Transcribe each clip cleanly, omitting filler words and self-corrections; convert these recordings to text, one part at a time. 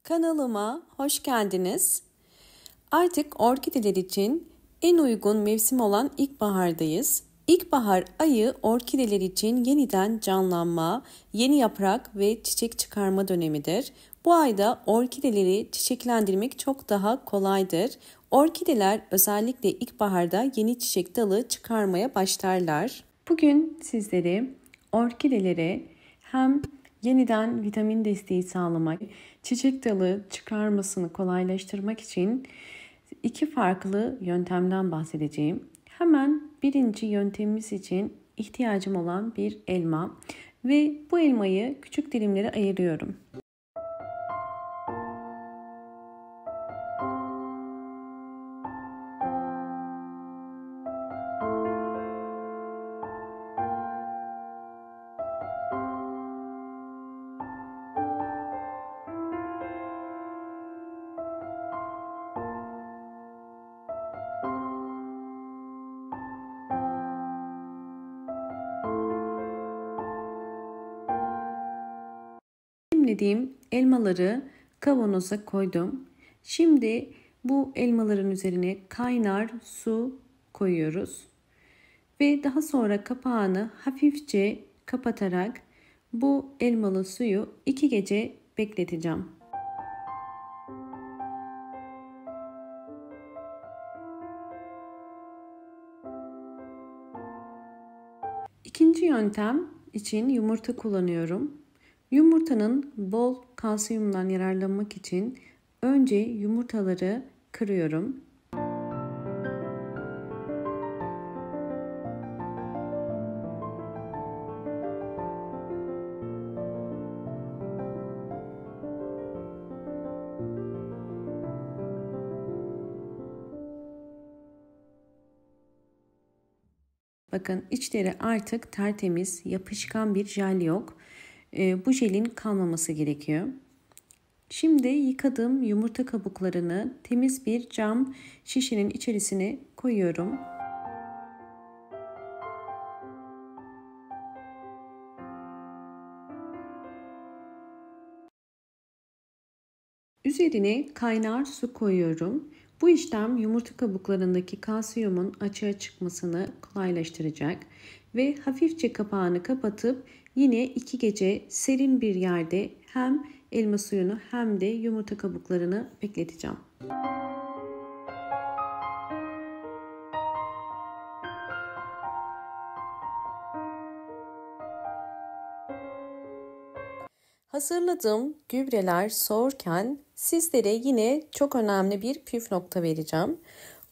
Kanalıma hoş geldiniz. Artık orkideler için en uygun mevsim olan ilkbahardayız. İlkbahar ayı orkideler için yeniden canlanma, yeni yaprak ve çiçek çıkarma dönemidir. Bu ayda orkideleri çiçeklendirmek çok daha kolaydır. Orkideler özellikle ilkbaharda yeni çiçek dalı çıkarmaya başlarlar. Bugün sizlere orkidelere hem yeniden vitamin desteği sağlamak, çiçek dalı çıkarmasını kolaylaştırmak için iki farklı yöntemden bahsedeceğim. Hemen birinci yöntemimiz için ihtiyacım olan bir elma ve bu elmayı küçük dilimlere ayırıyorum. Dilimlediğim elmaları kavanoza koydum. Şimdi bu elmaların üzerine kaynar su koyuyoruz. Ve daha sonra kapağını hafifçe kapatarak bu elmalı suyu 2 gece bekleteceğim. İkinci yöntem için yumurta kullanıyorum. Yumurtanın bol kalsiyumdan yararlanmak için önce yumurtaları kırıyorum. Bakın içleri artık tertemiz, yapışkan bir jel yok. Bu jelin kalmaması gerekiyor. Şimdi yıkadığım yumurta kabuklarını temiz bir cam şişenin içerisine koyuyorum. Üzerine kaynar su koyuyorum. Bu işlem yumurta kabuklarındaki kalsiyumun açığa çıkmasını kolaylaştıracak ve hafifçe kapağını kapatıp yine 2 gece serin bir yerde hem elma suyunu hem de yumurta kabuklarını bekleteceğim. Hazırladığım gübreler soğurken sizlere yine çok önemli bir püf nokta vereceğim.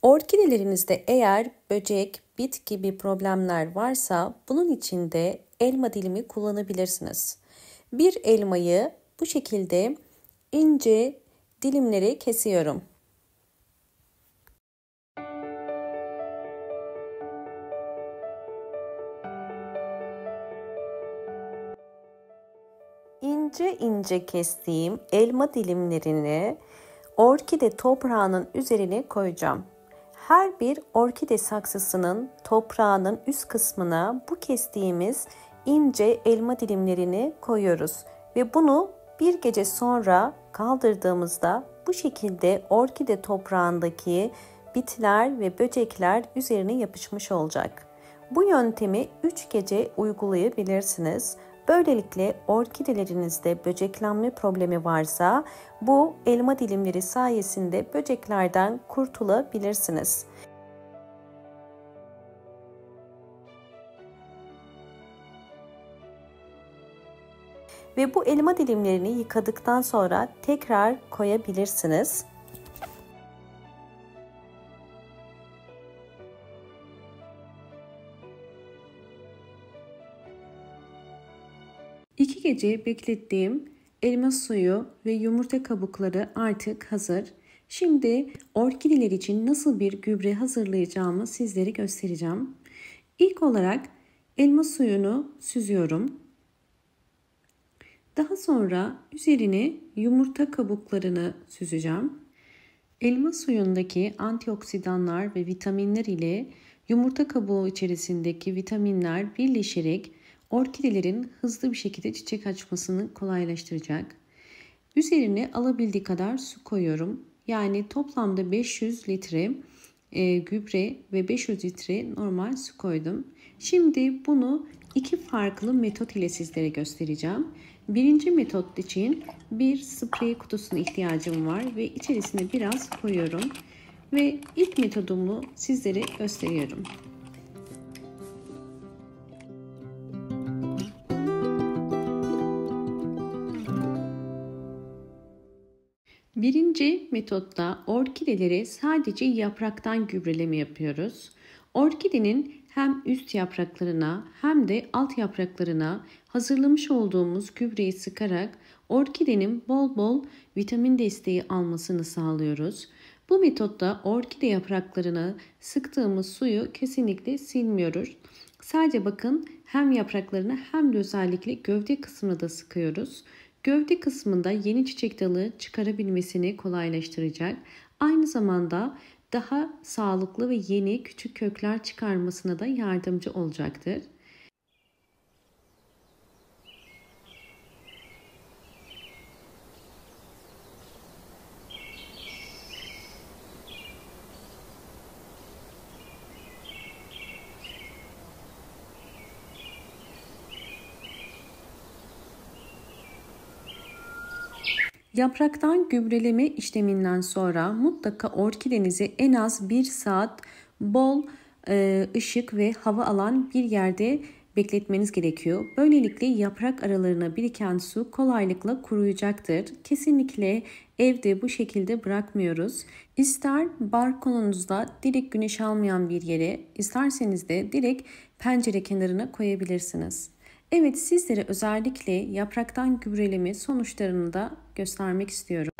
Orkidelerinizde eğer böcek, bit gibi problemler varsa bunun için de elma dilimi kullanabilirsiniz. Bir elmayı bu şekilde ince dilimlere kesiyorum. İnce ince kestiğim elma dilimlerini orkide toprağının üzerine koyacağım. Her bir orkide saksısının toprağının üst kısmına bu kestiğimiz ince elma dilimlerini koyuyoruz. Ve bunu bir gece sonra kaldırdığımızda bu şekilde orkide toprağındaki bitler ve böcekler üzerine yapışmış olacak. Bu yöntemi 3 gece uygulayabilirsiniz. Böylelikle orkidelerinizde böceklenme problemi varsa bu elma dilimleri sayesinde böceklerden kurtulabilirsiniz. Ve bu elma dilimlerini yıkadıktan sonra tekrar koyabilirsiniz. İki gece beklettiğim elma suyu ve yumurta kabukları artık hazır. Şimdi orkideler için nasıl bir gübre hazırlayacağımı sizlere göstereceğim. İlk olarak elma suyunu süzüyorum. Daha sonra üzerine yumurta kabuklarını süzeceğim. Elma suyundaki antioksidanlar ve vitaminler ile yumurta kabuğu içerisindeki vitaminler birleşerek orkidelerin hızlı bir şekilde çiçek açmasını kolaylaştıracak. Üzerine alabildiği kadar su koyuyorum. Yani toplamda 500 litre gübre ve 500 litre normal su koydum. Şimdi bunu iki farklı metot ile sizlere göstereceğim. Birinci metot için bir sprey kutusuna ihtiyacım var ve içerisine biraz koyuyorum. Ve ilk metodumu sizlere gösteriyorum. Birinci metotta orkidelere sadece yapraktan gübreleme yapıyoruz. Orkidenin hem üst yapraklarına hem de alt yapraklarına hazırlamış olduğumuz gübreyi sıkarak orkidenin bol bol vitamin desteği almasını sağlıyoruz. Bu metotta orkide yapraklarına sıktığımız suyu kesinlikle silmiyoruz. Sadece bakın hem yapraklarına hem de özellikle gövde kısmına da sıkıyoruz. Gövde kısmında yeni çiçek dalı çıkarabilmesini kolaylaştıracak. Aynı zamanda daha sağlıklı ve yeni küçük kökler çıkarmasına da yardımcı olacaktır. Yapraktan gübreleme işleminden sonra mutlaka orkidenizi en az 1 saat bol ışık ve hava alan bir yerde bekletmeniz gerekiyor. Böylelikle yaprak aralarına biriken su kolaylıkla kuruyacaktır. Kesinlikle evde bu şekilde bırakmıyoruz. İster balkonunuzda direkt güneş almayan bir yere, isterseniz de direkt pencere kenarına koyabilirsiniz. Evet, sizlere özellikle yapraktan gübreleme sonuçlarını da göstermek istiyorum.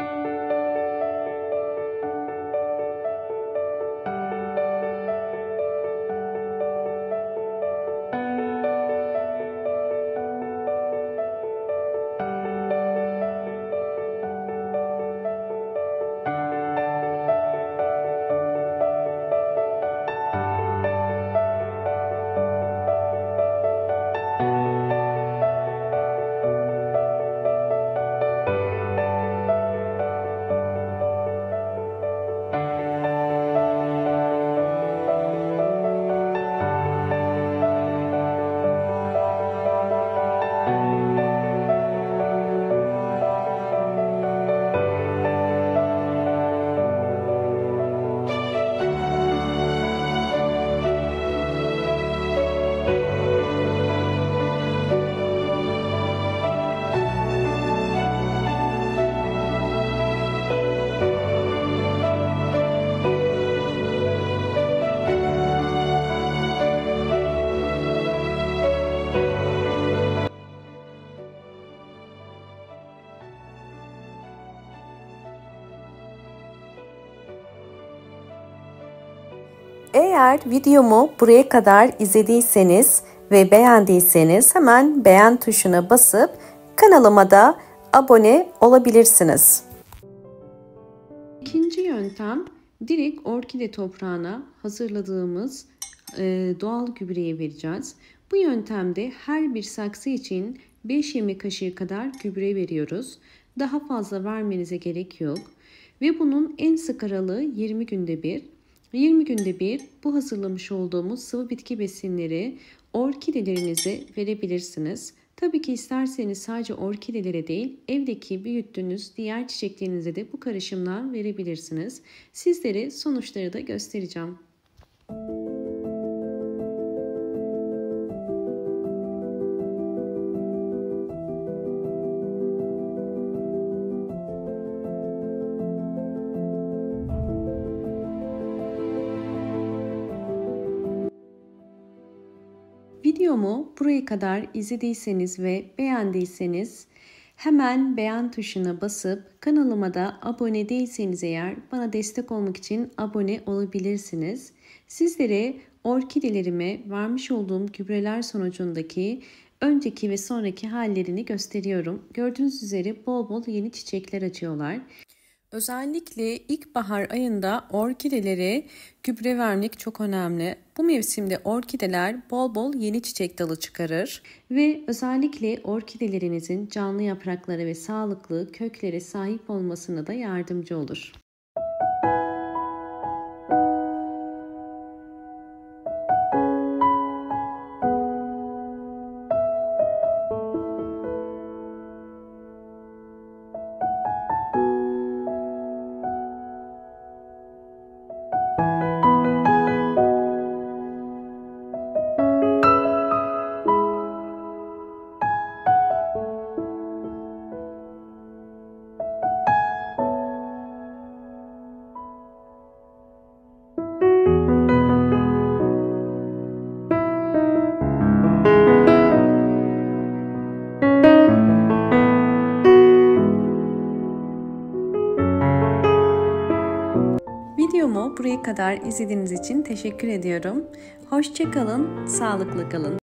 Eğer videomu buraya kadar izlediyseniz ve beğendiyseniz hemen beğen tuşuna basıp kanalıma da abone olabilirsiniz. İkinci yöntem direkt orkide toprağına hazırladığımız doğal gübreyi vereceğiz. Bu yöntemde her bir saksı için 5 yemek kaşığı kadar gübre veriyoruz. Daha fazla vermenize gerek yok. Ve bunun en sık aralığı 20 günde bir. 20 günde bir bu hazırlamış olduğumuz sıvı bitki besinleri orkidelerinize verebilirsiniz. Tabii ki isterseniz sadece orkidelere değil, evdeki büyüttüğünüz diğer çiçeklerinize de bu karışımdan verebilirsiniz. Sizlere sonuçları da göstereceğim. Videomu buraya kadar izlediyseniz ve beğendiyseniz hemen beğen tuşuna basıp kanalıma da abone değilseniz eğer bana destek olmak için abone olabilirsiniz. Sizlere orkidelerime vermiş olduğum gübreler sonucundaki önceki ve sonraki hallerini gösteriyorum. Gördüğünüz üzere bol bol yeni çiçekler açıyorlar. Özellikle ilkbahar ayında orkidelere gübre vermek çok önemli. Bu mevsimde orkideler bol bol yeni çiçek dalı çıkarır ve özellikle orkidelerinizin canlı yaprakları ve sağlıklı köklere sahip olmasına da yardımcı olur. Videomu buraya kadar izlediğiniz için teşekkür ediyorum. Hoşça kalın, sağlıklı kalın.